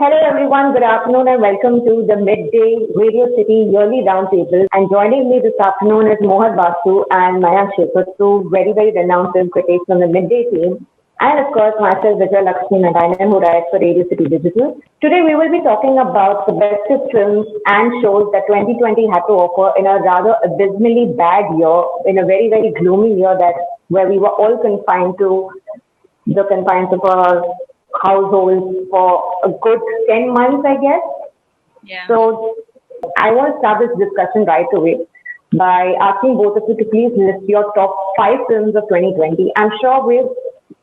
Hello everyone, good afternoon and welcome to the Midday Radio City Yearly Roundtable. And joining me this afternoon is Mohar Basu and Mayank Shekhar, two very renowned film critics from the Midday team. And of course myself, Vijayalakshmi Narayanan, who writes for Radio City Digital. Today we will be talking about the best of films and shows that 2020 had to offer in a rather abysmally bad year, in a very gloomy year where we were all confined to the confines of our households for a good 10 months, I guess. Yeah. So I want to start this discussion right away by asking both of you to please list your top five films of 2020. I'm sure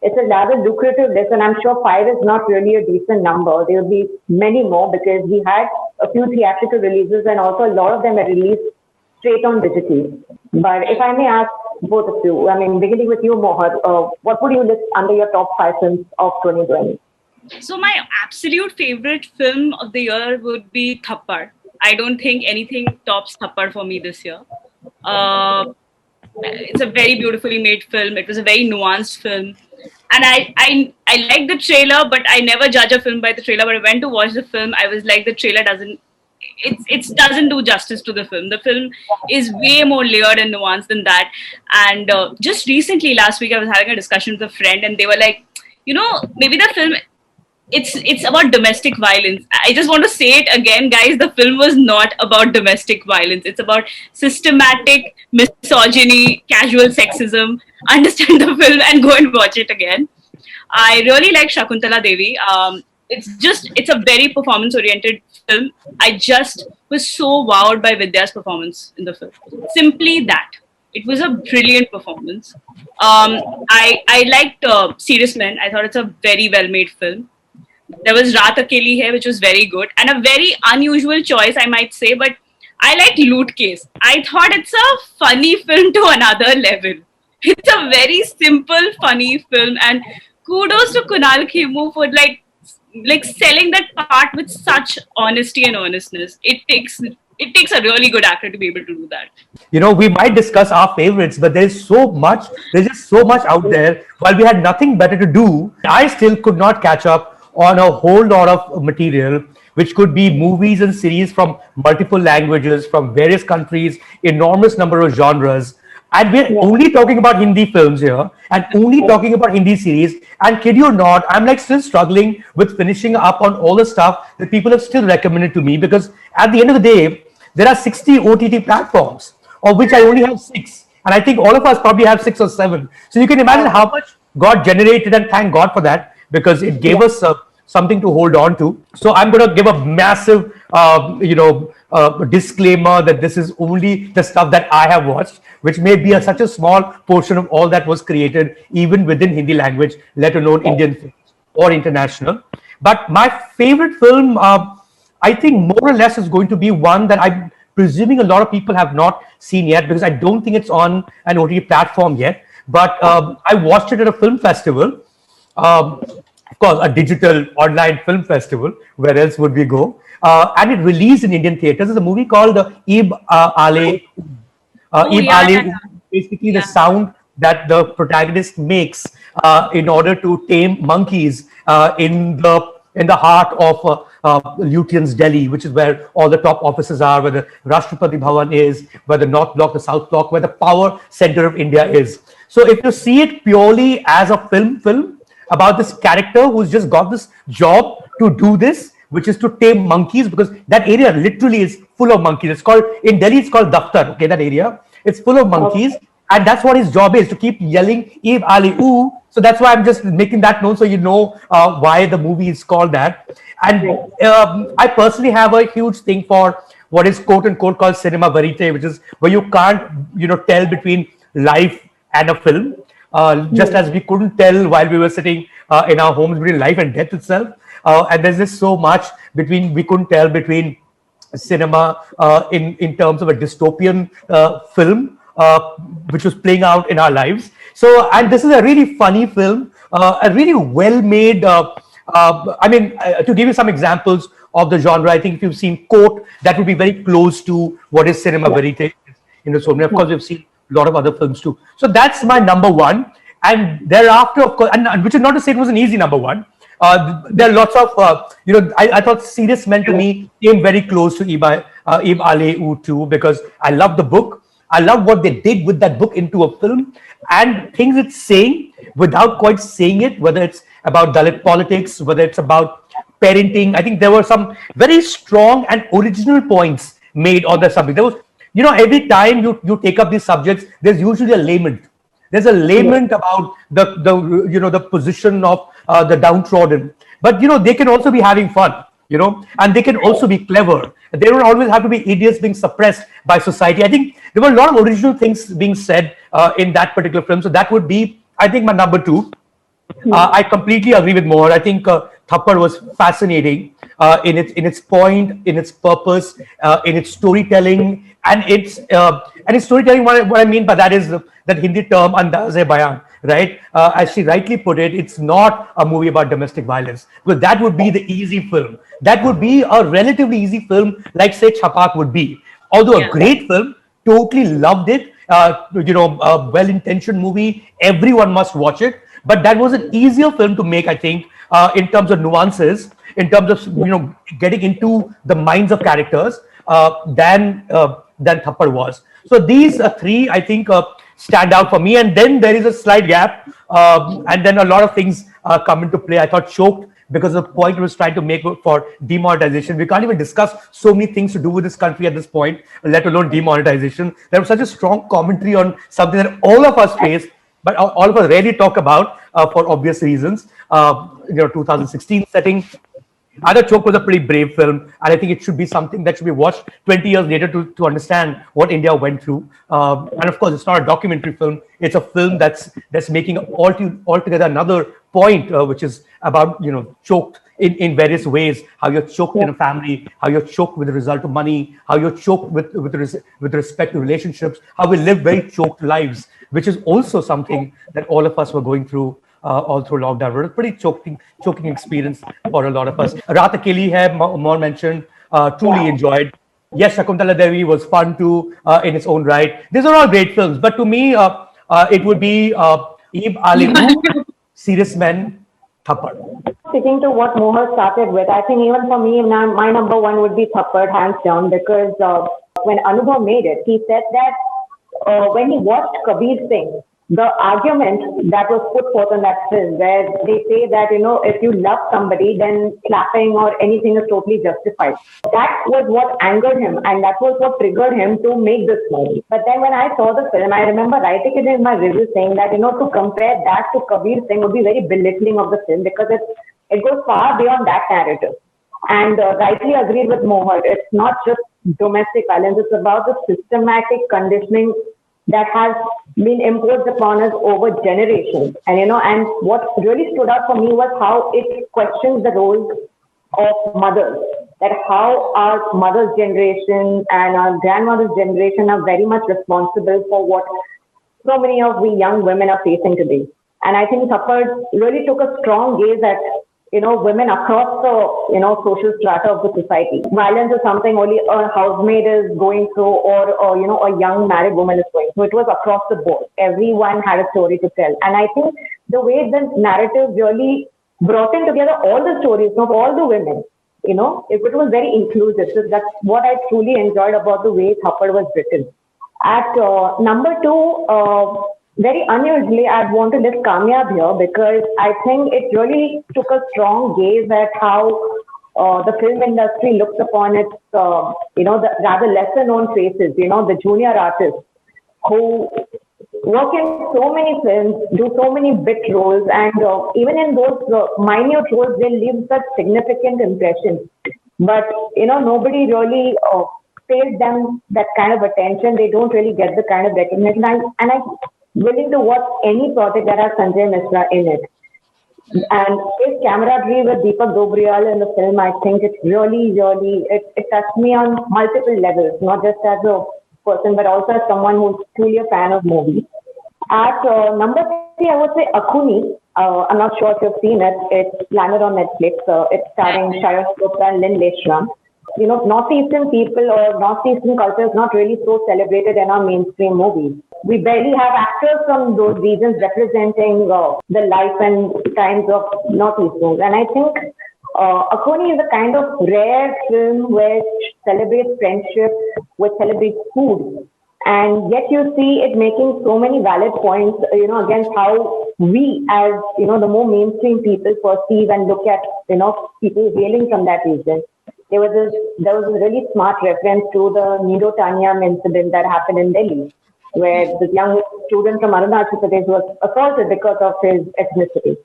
it's a rather lucrative list, and I'm sure five is not really a decent number. There will be many more because we had a few theatrical releases and also a lot of them were released straight on digital. But if I may ask both of you, beginning with you, Mohar, what would you list under your top five films of 2020? So my absolute favorite film of the year would be Thappad. I don't think anything tops Thappad for me this year. It's a very beautifully made film. It was a very nuanced film. And I like the trailer, but I never judge a film by the trailer. But I went to watch the film. I was like, the trailer doesn't do justice to the film. The film is way more layered and nuanced than that. And just recently, last week, I was having a discussion with a friend, and they were like, maybe the film, it's about domestic violence. I just want to say it again, guys. The film was not about domestic violence. It's about systematic misogyny, casual sexism. Understand the film and go and watch it again. I really like Shakuntala Devi. It's a very performance-oriented film. I just was so wowed by Vidya's performance in the film. Simply that. It was a brilliant performance. I liked Serious Men. I thought it's a very well-made film. There was Raat Akeli Hai, which was very good. And a very unusual choice, I might say, but I liked Loot Case. I thought it's a funny film to another level. It's a very simple, funny film. And kudos to Kunal Khemu for like selling that part with such honesty and earnestness. It takes a really good actor to be able to do that. We might discuss our favorites, but there's just so much out there. While we had nothing better to do, I still could not catch up on a whole lot of material, which could be movies and series from multiple languages, from various countries, enormous number of genres. And we're only talking about Hindi films here and only talking about Hindi series. And kid you not, I'm still struggling with finishing up on all the stuff that people have still recommended to me, because at the end of the day, there are 60 OTT platforms, of which I only have 6. And I think all of us probably have 6 or 7. So you can imagine how much God generated, and thank God for that, because it gave us something to hold on to. So I'm going to give a massive, disclaimer that this is only the stuff that I have watched, which may be such a small portion of all that was created, even within Hindi language, let alone Indian films or international. But my favorite film, I think more or less is going to be one that I'm presuming a lot of people have not seen yet, because I don't think it's on an OTT platform yet. But I watched it at a film festival. Of course, a digital online film festival. Where else would we go? And it released in Indian theaters. It's a movie called Ib Ale. Basically the sound that the protagonist makes in order to tame monkeys in the heart of Lutyens, Delhi, which is where all the top offices are, where the Rashtrapati Bhavan is, where the North Block, the South Block, where the power center of India is. So if you see it purely as a film about this character who's just got this job to do this, which is to tame monkeys, because that area literally is full of monkeys. In Delhi, it's called Daftar, okay, that area. It's full of monkeys, and that's what his job is, to keep yelling, Ib Ali Oo. So that's why I'm just making that known, so you know why the movie is called that. And I personally have a huge thing for what is quote unquote called cinema verite, which is where you can't, tell between life and a film. Just as we couldn't tell while we were sitting in our homes between life and death itself. And there's just so much we couldn't tell between cinema in terms of a dystopian film, which was playing out in our lives. So, and this is a really funny film, a really well-made, to give you some examples of the genre, I think if you've seen Court, that would be very close to what is cinema verite. So of course, we've seen a lot of other films too. So that's my number one. And thereafter, of course, and which is not to say it was an easy number one. There are lots of, I thought Serious Men to me came very close to Ib Ale too, because I love the book. I love what they did with that book into a film and things it's saying without quite saying it, whether it's about Dalit politics, whether it's about parenting. I think there were some very strong and original points made on the subject. There was, every time you take up these subjects, there's usually a lament. There's a lament about the position of the downtrodden, but they can also be having fun, and they can also be clever. They don't always have to be idiots being suppressed by society. I think there were a lot of original things being said in that particular film. So that would be, I think, my number two. I completely agree with Mohar. I think Thappad was fascinating in its point, in its purpose, in its storytelling, and its storytelling. What I mean by that is that Hindi term "Andaz-e-Bayan," right? As she rightly put it, it's not a movie about domestic violence, because that would be the easy film. That would be a relatively easy film, like say Chapak would be. Although a great film, totally loved it. A well-intentioned movie. Everyone must watch it. But that was an easier film to make, I think, in terms of nuances, in terms of getting into the minds of characters than Thappad was. So these three, I think, stand out for me. And then there is a slight gap, and then a lot of things come into play. I thought Choked, because the point was trying to make for demonetization. We can't even discuss so many things to do with this country at this point, let alone demonetization. There was such a strong commentary on something that all of us face, but all of us rarely talk about for obvious reasons. 2016 setting. I thought Chok was a pretty brave film, and I think it should be something that should be watched 20 years later to understand what India went through. And of course, it's not a documentary film; it's a film that's making altogether another point, which is about choked in various ways. How you're choked in a family, how you're choked with the result of money, how you're choked with respect to relationships, how we live very choked lives, which is also something that all of us were going through. All through lockdown. It was a pretty choking experience for a lot of us. Raat Akeli Hai, more mentioned, truly enjoyed. Yes, Shakuntala Devi was fun too in its own right. These are all great films, but to me, it would be Ib Ali, Serious Men, Thappad. Sticking to what Mohar started with, I think even for me, my number one would be Thappad, hands down, because when Anubhav made it, he said that when he watched Kabir Singh, the argument that was put forth in that film, where they say that, if you love somebody, then clapping or anything is totally justified. That was what angered him, and that was what triggered him to make this movie. But then when I saw the film, I remember writing it in my review saying that, to compare that to Kabir Singh would be very belittling of the film, because it goes far beyond that narrative. And rightly agreed with Mohar, it's not just domestic violence, it's about the systematic conditioning that has been imposed upon us over generations. And what really stood out for me was how it questions the roles of mothers, that how our mother's generation and our grandmother's generation are very much responsible for what so many of we young women are facing today. And I think Thappad really took a strong gaze at women across the, social strata of the society. Violence is something only a housemaid is going through, or a young married woman is going through. It was across the board. Everyone had a story to tell. And I think the way the narrative really brought in together all the stories of all the women, it was very inclusive. So that's what I truly enjoyed about the way Thappad was written. At number two, very unusually, I'd want to list Kamyab here, because I think it really took a strong gaze at how the film industry looks upon its, the rather lesser known faces, the junior artists who work in so many films, do so many bit roles, and even in those minute roles, they leave such significant impressions. But, nobody really pays them that kind of attention. They don't really get the kind of recognition. And I'm willing to watch any project that has Sanjay Mishra in it. And his camaraderie with Deepak Dobriyal in the film, I think it really, it touched me on multiple levels, not just as a person, but also as someone who's truly a fan of movies. At number three, I would say Akhuni. I'm not sure if you've seen it. It's landed on Netflix. It's starring Shayan Gupta and Lynn Leshram. Northeastern people or Northeastern culture is not really so celebrated in our mainstream movies. we barely have actors from those regions representing the life and times of Northeasterners. And I think Akoni is a kind of rare film which celebrates friendship, which celebrates food. And yet you see it making so many valid points, against how we as, the more mainstream people perceive and look at, people hailing from that region. There was a really smart reference to the Nido Tanyam incident that happened in Delhi, where this young student from Arunachal Pradesh was assaulted because of his ethnicity.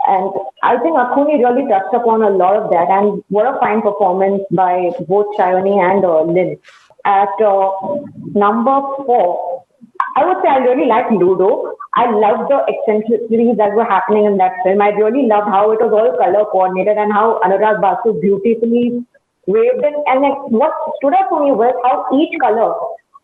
And I think Akuni really touched upon a lot of that. And what a fine performance by both Chayoni and Lynn. At number 4, I would say I really like Ludo. I love the eccentricities that were happening in that film. I really loved how it was all color coordinated and how Anurag Basu beautifully waved it. And what stood out for me was how each color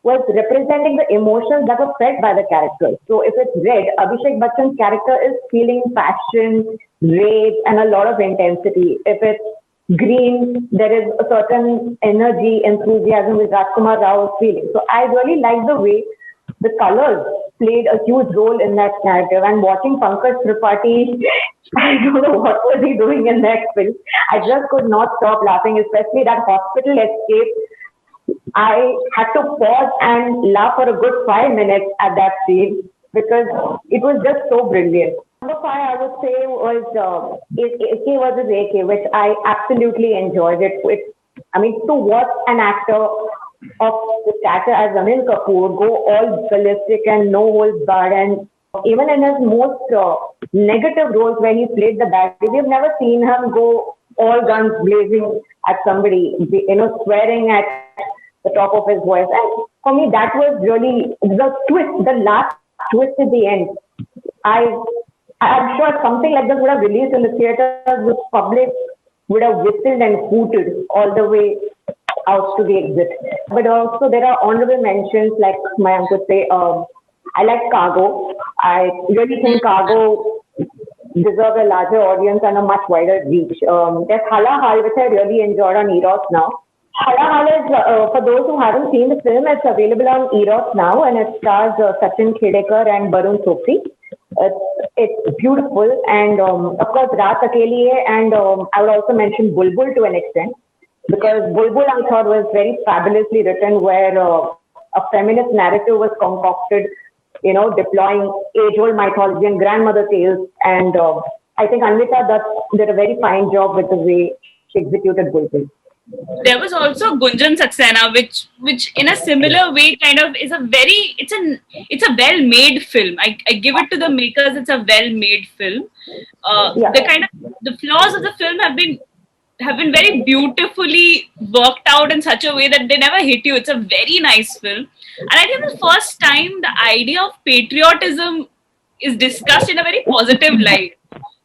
was representing the emotions that were felt by the characters. So if it's red, Abhishek Bachchan's character is feeling passion, rage, and a lot of intensity. If it's green, there is a certain energy, enthusiasm with Rajkumar Rao's feeling. So I really like the way the colors played a huge role in that narrative. And watching Pankaj Tripathi, I don't know what was he doing in that film. I just could not stop laughing, especially that hospital escape. I had to pause and laugh for a good 5 minutes at that scene because it was just so brilliant. Number 5, I would say, was AK versus AK, which I absolutely enjoyed. To watch an actor of the stature as Anil Kapoor go all ballistic and no holds barred, and even in his most negative roles where he played the bad guy, we've never seen him go all guns blazing at somebody, swearing at the top of his voice. And for me, that was really the twist, the last twist at the end. I'm sure something like this would have released in the theaters, the public would have whistled and hooted all the way out to the exit. But also there are honorable mentions, like Mayank would say, I like Cargo. I really think Cargo deserves a larger audience and a much wider reach. There's Hala Hal, which I really enjoyed on Eros now. Hala Hal is, for those who haven't seen the film, it's available on Eros now, and it stars Sachin Khedekar and Barun Sopri. It's beautiful, and of course Raat Akeli Hai, and I would also mention Bulbul to an extent, because Bulbul I thought was very fabulously written, where a feminist narrative was concocted, deploying age-old mythology and grandmother tales, and I think Anvita Dutt did a very fine job with the way she executed Bulbul. There was also Gunjan Saxena, which in a similar way kind of is it's a well made film. I give it to the makers. It's a well made film. The flaws of the film have been very beautifully worked out in such a way that they never hit you. It's a very nice film, and I think the first time the idea of patriotism is discussed in a very positive light.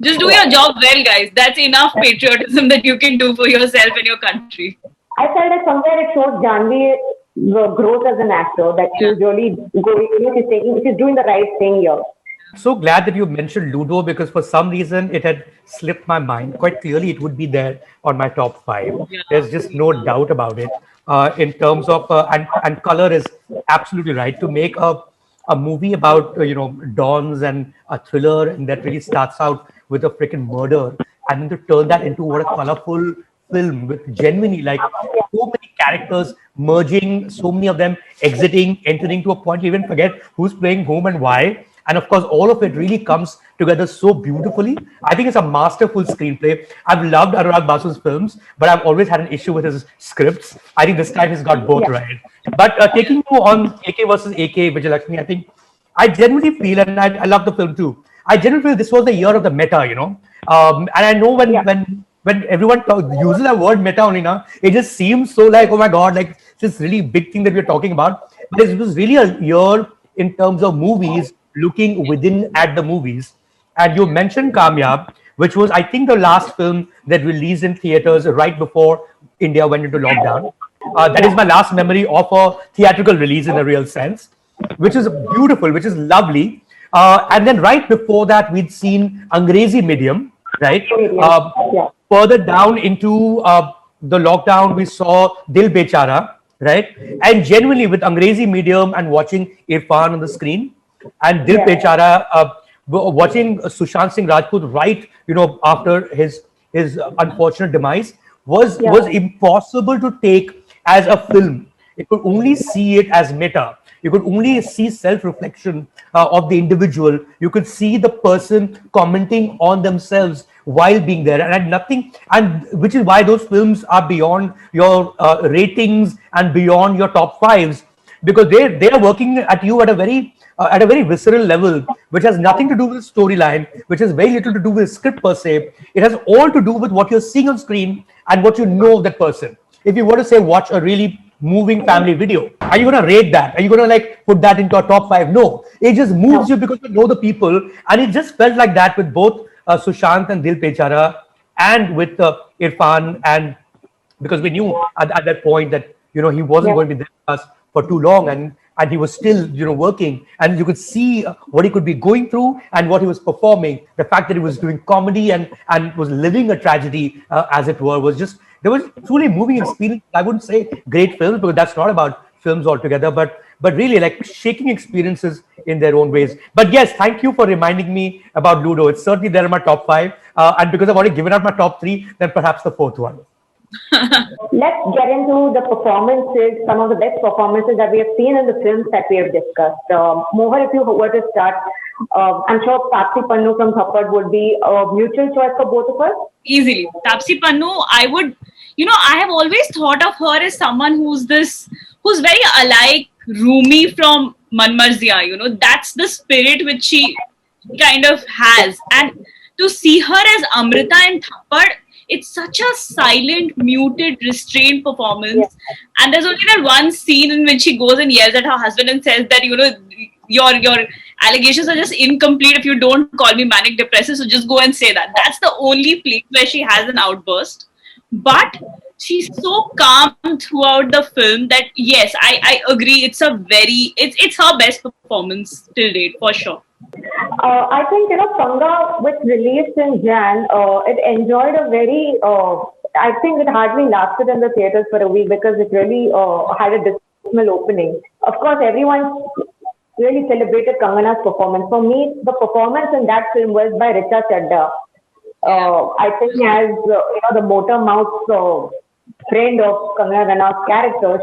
Just do your job well, guys. That's enough patriotism that you can do for yourself and your country. I felt that somewhere it shows Janhvi growth as an actor, that she's really going, she's doing the right thing here. So glad that you mentioned Ludo, because for some reason it had slipped my mind. Quite clearly, it would be there on my top 5. Yeah. There's just no doubt about it. In terms of and color is absolutely right to make a movie about dons and a thriller, and that really starts out with a freaking murder, and then to turn that into what a colorful film with genuinely like so many characters merging, so many of them exiting, entering, to a point you even forget who's playing whom and why. And of course, all of it really comes together so beautifully. I think it's a masterful screenplay. I've loved Anurag Basu's films, but I've always had an issue with his scripts. I think this time he's got both right. But taking you on AK versus AK, Vijayalakshmi, I think I genuinely feel, and I love the film too, I genuinely feel this was the year of the meta, And I know when everyone uses that word meta only now, it just seems so like, oh my God, like this really big thing that we're talking about. But it was really a year in terms of movies, looking within at the movies. And you mentioned Kamyab, which was, I think, the last film that released in theaters right before India went into lockdown. That is my last memory of a theatrical release in a real sense, which is beautiful, which is lovely. And then right before that, we'd seen Angrezi Medium, right? Further down into the lockdown, we saw Dil Bechara, right? And genuinely with Angrezi medium and watching Irfan on the screen and Dil Yeah. Bechara, watching Sushant Singh Rajput right, after his unfortunate demise was Yeah. impossible to take as a film. You could only see it as meta. You could only see self-reflection of the individual. You could see the person commenting on themselves while being there, and had nothing. And which is why those films are beyond your ratings and beyond your top fives, because they are working at you at a very visceral level, which has nothing to do with storyline, which has very little to do with script per se. It has all to do with what you're seeing on screen and what you know of that person. If you were to say watch a really moving family video, are you going to rate that? Are you going to like put that into a top five? No, it just moves you because you know the people, and it just felt like that with both Sushant and Dil Pechara, and with Irfan, and because we knew at that point that he wasn't Yeah. going to be there with us for too long, and he was still working, and you could see what he could be going through and what he was performing. The fact that he was doing comedy and was living a tragedy, as it were, was just, there was truly moving experience. I wouldn't say great films, because that's not about films altogether, but really like shaking experiences in their own ways. But yes, thank you for reminding me about Ludo. It's certainly there in my top five, and because I've already given out my top three, then perhaps the fourth one. Let's get into the performances, some of the best performances that we have seen in the films that we have discussed. Mohar, if you were to start, I'm sure Taapsee Pannu from Thappad would be a mutual choice for both of us. Easily. Taapsee Pannu, I would, I have always thought of her as someone who's very alike Rumi from Manmarzia, that's the spirit which she kind of has. And to see her as Amrita in Thappad, it's such a silent, muted, restrained Yeah. performance. And there's only that one scene in which she goes and yells at her husband and says that, your allegations are just incomplete if you don't call me manic depressive, so just go and say that. That's the only place where she has an outburst. But she's so calm throughout the film that yes, I agree, it's her best performance till date for sure. I think, Panga, which released in Jan, it enjoyed a very, I think it hardly lasted in the theaters for a week because it really had a dismal opening. Of course, everyone really celebrated Kangana's performance. For me, the performance in that film was by Richa Chadda. I think as, the motor mouth friend of Kangana Ranaut's character,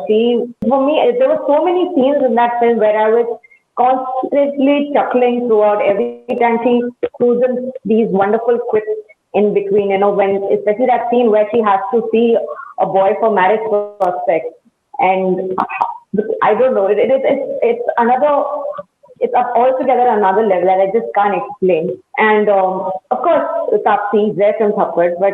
for me, there were so many scenes in that film where I was constantly chuckling throughout every time she threw in these wonderful quips in between, when, especially that scene where she has to see a boy for marriage prospects. And I don't know, it's another, it's up altogether another level that I just can't explain. And of course, Taapsee is there from Thappad, but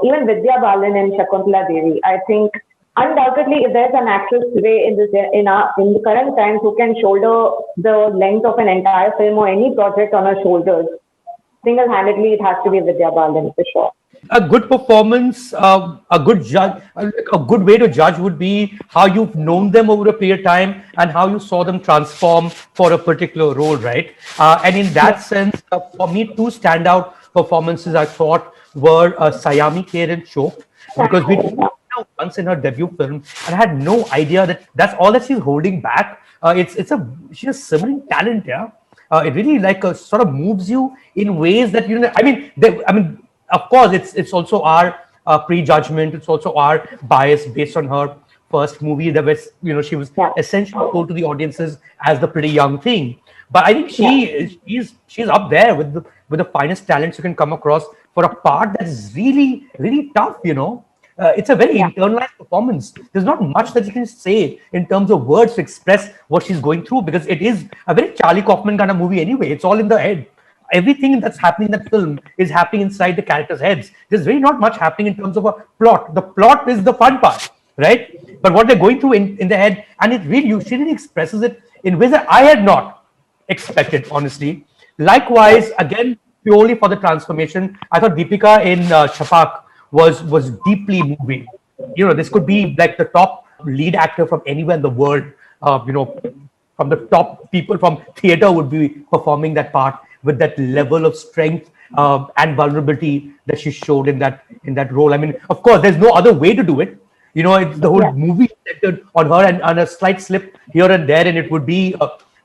even Vidya Balan and Shakuntala Devi, I think undoubtedly, if there's an actress today in the current times who can shoulder the length of an entire film or any project on her shoulders, single-handedly, it has to be Vidya Balan for sure. A good performance, a good judge, a good way to judge would be how you've known them over a period of time and how you saw them transform for a particular role, right? And in that sense, for me, two standout performances I thought were Sayami Kher and Chok, because we did her once in her debut film, and I had no idea that that's all that she's holding back. She has simmering talent, yeah. It really like sort of moves you in ways that of course, it's also our prejudgment. It's also our bias based on her first movie. That was, she was Yeah. essentially told to the audiences as the pretty young thing. But I think she's up there with the finest talents you can come across for a part that is really really tough. It's a very internalized performance. There's not much that you can say in terms of words to express what she's going through, because it is a very Charlie Kaufman kind of movie anyway. It's all in the head. Everything that's happening in that film is happening inside the characters' heads. There's really not much happening in terms of a plot. The plot is the fun part, right? But what they're going through in the head, and she really expresses it in ways that I had not expected, honestly. Likewise, again, purely for the transformation, I thought Deepika in Shapak was deeply moving. This could be like the top lead actor from anywhere in the world. From the top people from theater would be performing that part with that level of strength and vulnerability that she showed in that role. I mean, of course, there's no other way to do it. The whole movie centered on her, and a slight slip here and there, and it would be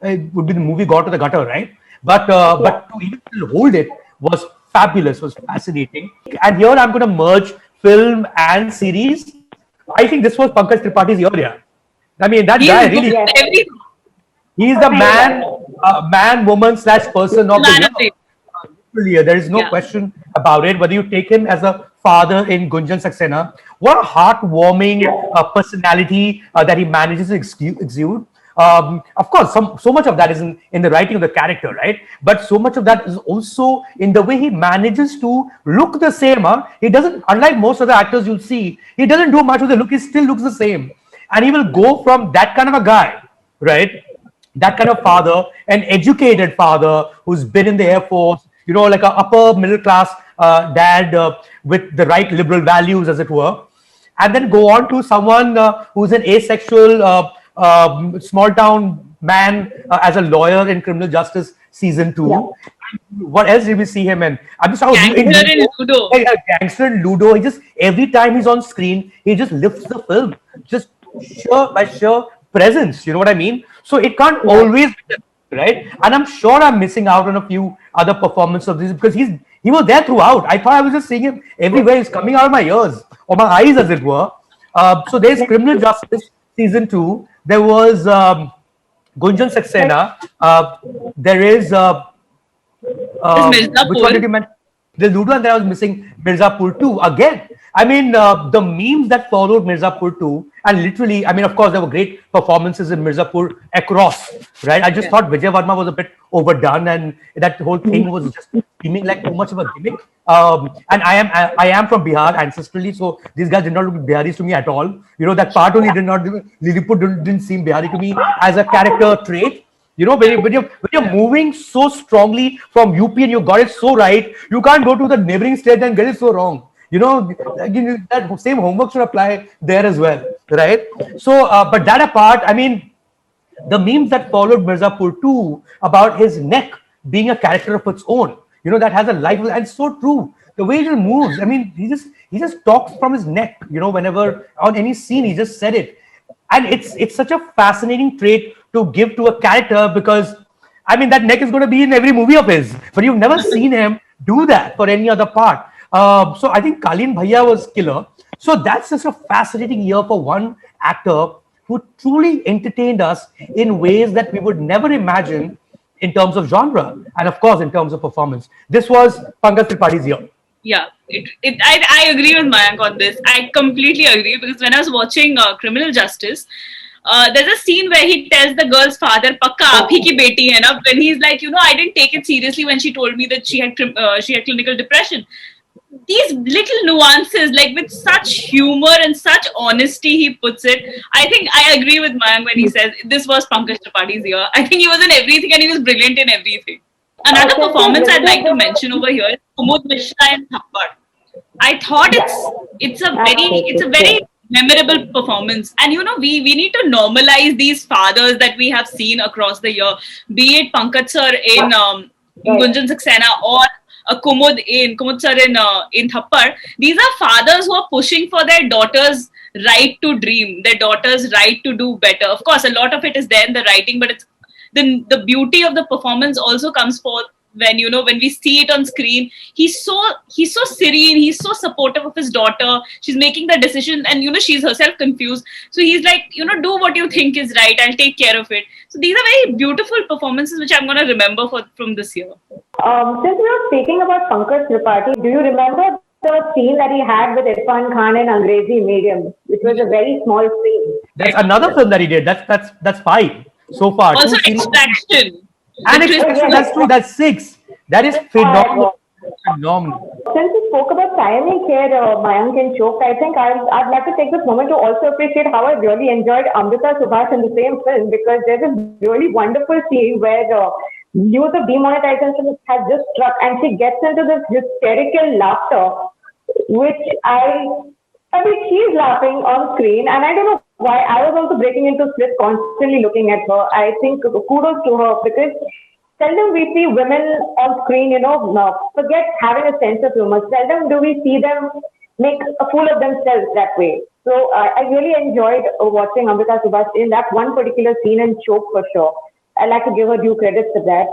the movie gone to the gutter, right? But to even still hold it was fabulous, was fascinating. And here I'm going to merge film and series. I think this was Pankaj Tripaঠি's year, yeah. I mean, that He guy is really, good at everything. he's the man, woman / person of the Man year. of the Literally, there is no yeah. question about it. Whether you take him as a father in Gunjan Saxena, what a heartwarming personality that he manages to exude. Of course, so much of that is in the writing of the character, right? But so much of that is also in the way he manages to look the same. Huh? He doesn't, unlike most of the actors you'll see, he doesn't do much with the look. He still looks the same, and he will go from that kind of a guy, right? That kind of father, an educated father who's been in the Air Force, like a upper middle class dad with the right liberal values, as it were, and then go on to someone who's an asexual small town man as a lawyer in criminal justice season 2. What else did we see him in? I'm just talking in Gangster in Ludo. like a gangster in Ludo. He just, every time he's on screen, he just lifts the film, just sheer presence. You know what I mean? So it can't always be right. And I'm sure I'm missing out on a few other performances of this because he was there throughout. I thought I was just seeing him everywhere. He's coming out of my ears or my eyes, as it were. So there's Criminal Justice season 2. There was Gunjan Saxena. There is which one did you mention? The Ludo, and then I was missing Mirzapur 2 again. I mean, the memes that followed Mirzapur 2, and literally, I mean, of course, there were great performances in Mirzapur across, right? I just thought Vijay Varma was a bit overdone, and that whole thing was just seeming like too much of a gimmick. And I am from Bihar ancestrally, so these guys did not look Biharis to me at all. That part only did not, Lilliput didn't seem Bihari to me as a character trait. When you're moving so strongly from UP and you got it so right, you can't go to the neighboring state and get it so wrong. That same homework should apply there as well, right? So, but that apart, I mean, the memes that followed Mirzapur 2 about his neck being a character of its own, that has a life, and so true. The way he moves, I mean, he just talks from his neck, whenever on any scene, he just said it. And it's such a fascinating trait to give to a character because, I mean, that neck is going to be in every movie of his, but you've never seen him do that for any other part. So I think Kalin Bhaiya was killer. So that's just a fascinating year for one actor who truly entertained us in ways that we would never imagine in terms of genre and, of course, in terms of performance. This was Pankaj Tripathi's year. Yeah, I agree with Mayank on this. I completely agree because when I was watching Criminal Justice, there's a scene where he tells the girl's father, "Pakka aap hi ki beti hai na." When he's like, I didn't take it seriously when she told me that she had clinical depression. These little nuances, like with such humor and such honesty, he puts it. I think I agree with Mayank when he says this was Pankaj Tripathi's year. I think he was in everything and he was brilliant in everything. Another performance I'd like to mention over here is Kumud Mishra in Thappad. I thought it's a very memorable performance, and we need to normalize these fathers that we have seen across the year, be it Pankaj sir in Gunjan Saxena or Kumud sir in Thappad. These are fathers who are pushing for their daughters' right to dream, their daughters' right to do better. Of course, a lot of it is there in the writing, but it's the beauty of the performance also comes forth when when we see it on screen. He's so serene, he's so supportive of his daughter. She's making the decision and she's herself confused, so he's like, do what you think is right, I'll take care of it. So these are very beautiful performances which I'm going to remember from this year. Since we were speaking about Pankaj Tripathi, do you remember the scene that he had with Irfan Khan in Angrezi Medium, which was a very small scene? That's another film that he did. That's 5 so far. Also, 2 Extraction. And Extraction, that's true. That's 6. That is phenomenal. Phenomenal. Since we spoke about timing here, Mayank and Chok, I think I'd like to take this moment to also appreciate how I really enjoyed Amrita Subhash in the same film, because there's a really wonderful scene where news of demonetization has just struck and she gets into this hysterical laughter, which I mean, she's laughing on screen, and I don't know why. I was also breaking into splits constantly looking at her. I think kudos to her, because seldom we see women on screen, forget having a sense of humor. Seldom do we see them make a fool of themselves that way. So I really enjoyed watching Amrita Subhash in that one particular scene in Choke for sure. I like to give her due credit for that.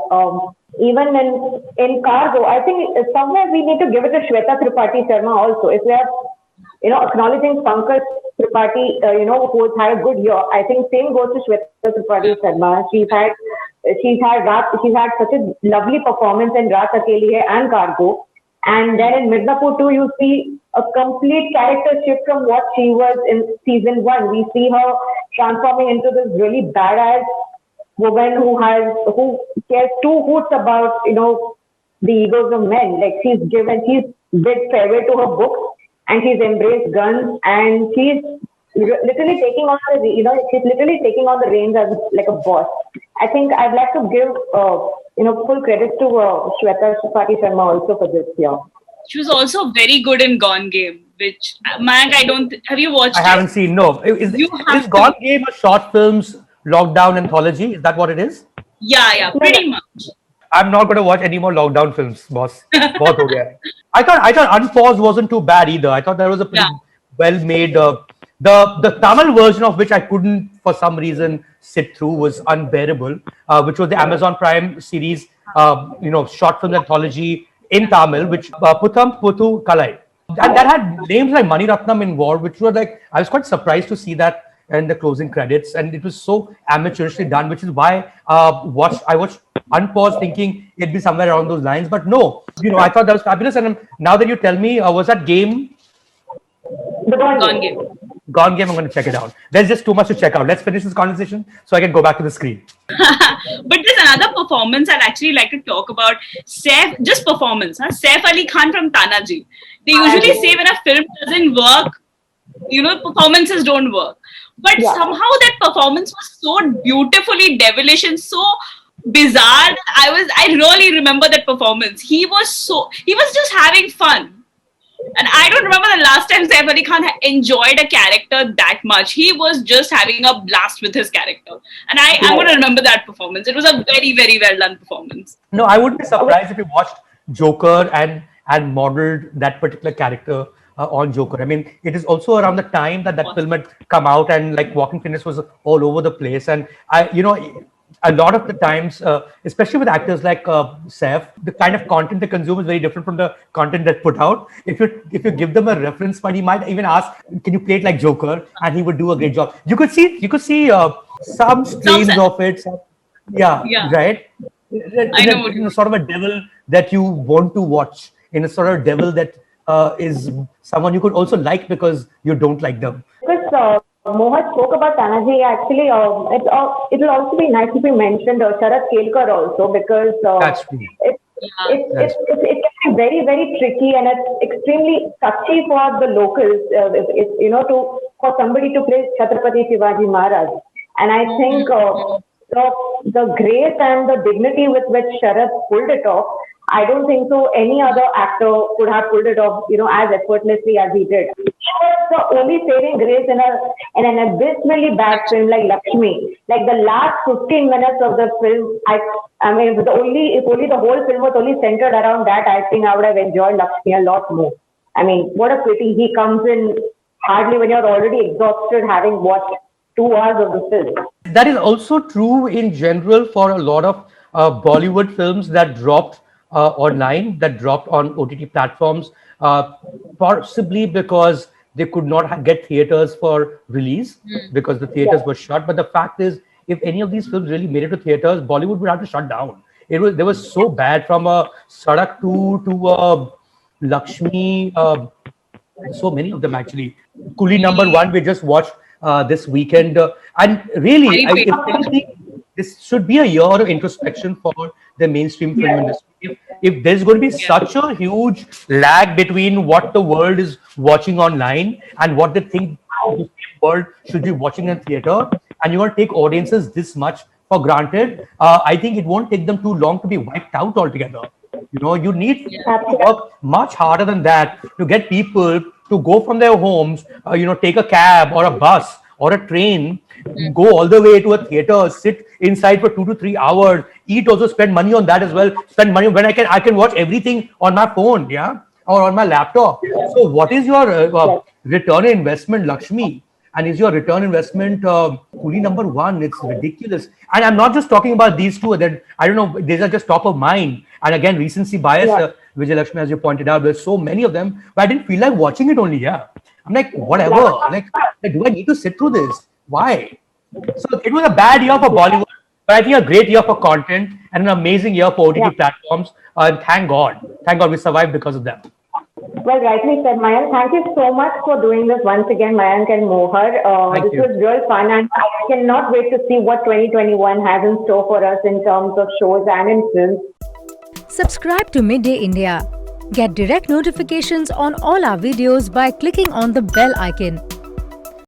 Even in Cargo, I think somewhere we need to give it to Shweta Tripathi Sharma also. If we are, acknowledging Pankaj Tripathi, who's had a good year, I think same goes to Shweta Tripathi Sharma. She's had such a lovely performance in Raat Akeli Hai and Cargo. And then in Mirzapur too, you see a complete character shift from what she was in season one. We see her transforming into this really badass woman who cares two hoots about the egos of men. Like she's bid farewell to her books and she's embraced guns and she's literally taking on she's literally taking on the reins as like a boss. I think I'd like to give full credit to Shweta Tripathi Sharma also for this year. She was also very good in Gone Game, which Mayank, I don't. Have you watched I it? haven't seen. No, is Gone Game a short films lockdown anthology? Is that what it is? Yeah, pretty much. I'm not going to watch any more lockdown films, boss. Bahut ho gaya. I thought Unpause wasn't too bad either. I thought that was a pretty well made. The Tamil version of which I couldn't for some reason sit through was Unbearable, which was the Amazon Prime series, short film anthology in Tamil, which Putham Puthu Kalai. And that had names like Mani Ratnam involved, which were like, I was quite surprised to see that in the closing credits, and it was so amateurishly done, which is why I watched Unpause thinking it'd be somewhere around those lines, but no, I thought that was fabulous. And now that you tell me, was that game? The Gone Game. Gone Game, I'm going to check it out. There's just too much to check out. Let's finish this conversation so I can go back to the screen. But there's another performance I'd actually like to talk about. Just performance. Saif Ali Khan from Tanaji. They usually say when a film doesn't work, performances don't work. But somehow that performance was so beautifully devilish and so bizarre. I really remember that performance. He was just having fun. And I don't remember the last time Saif Ali Khan enjoyed a character that much. He was just having a blast with his character. And I'm going to remember that performance. It was a very, very well done performance. No, I wouldn't be surprised if you watched Joker and modeled that particular character on Joker. I mean, it is also around the time that film had come out and like Walking Fitness was all over the place. And a lot of the times, especially with actors like Saif, the kind of content they consume is very different from the content that's put out. If you give them a reference point, he might even ask, "Can you play it like Joker?" And he would do a great job. You could see some strains of it. Yeah, right. I know. Sort of a devil that you want to watch, in a sort of devil that is someone you could also like because you don't like them. Because Mohar spoke about Tanaji, actually, it'll also be nice if we mentioned Sharat Kelkar also, because That's true. it can be very, very tricky and it's extremely touchy for the locals, for somebody to play Chhatrapati Shivaji Maharaj. And I think the grace and the dignity with which Sharat pulled it off, I don't think so any other actor could have pulled it off, as effortlessly as he did. He was the only saving grace in an abysmally bad film like Lakshmi. Like the last 15 minutes of the film, I mean, if only the whole film was only centered around that, I think I would have enjoyed Lakshmi a lot more. I mean, what a pity. He comes in hardly when you're already exhausted having watched 2 hours of the film. That is also true in general for a lot of Bollywood films that dropped online, that dropped on OTT platforms, possibly because they could not get theaters for release because the theaters were shut. But the fact is, if any of these films really made it to theaters, Bollywood would have to shut down. They were so bad, from Sadak 2 to Lakshmi, so many of them actually. Coolie number 1 we just watched this weekend, and really, I think this should be a year of introspection for the mainstream film industry. If there's going to be such a huge lag between what the world is watching online and what they think the world should be watching in theater, and you're going to take audiences this much for granted, I think it won't take them too long to be wiped out altogether. You need to work much harder than that to get people to go from their homes, take a cab or a bus or a train, go all the way to a theater, sit inside for 2 to 3 hours, eat, also spend money on that as well. Spend money when I can watch everything on my phone, or on my laptop. So what is your return on investment, Lakshmi? And is your return investment coolie number one? It's ridiculous. And I'm not just talking about these two. That I don't know. These are just top of mind. And again, recency bias. Vijayalakshmi, as you pointed out, there's so many of them. But I didn't feel like watching it only. Yeah, I'm like, whatever. Like, do I need to sit through this? Why? So it was a bad year for Bollywood, but I think a great year for content and an amazing year for OTT platforms. Thank God we survived because of them. Well, rightly said, Mayank. Thank you so much for doing this once again, Mayank and Mohar. This was real fun, and I cannot wait to see what 2021 has in store for us in terms of shows and in films. Subscribe to Midday India. Get direct notifications on all our videos by clicking on the bell icon.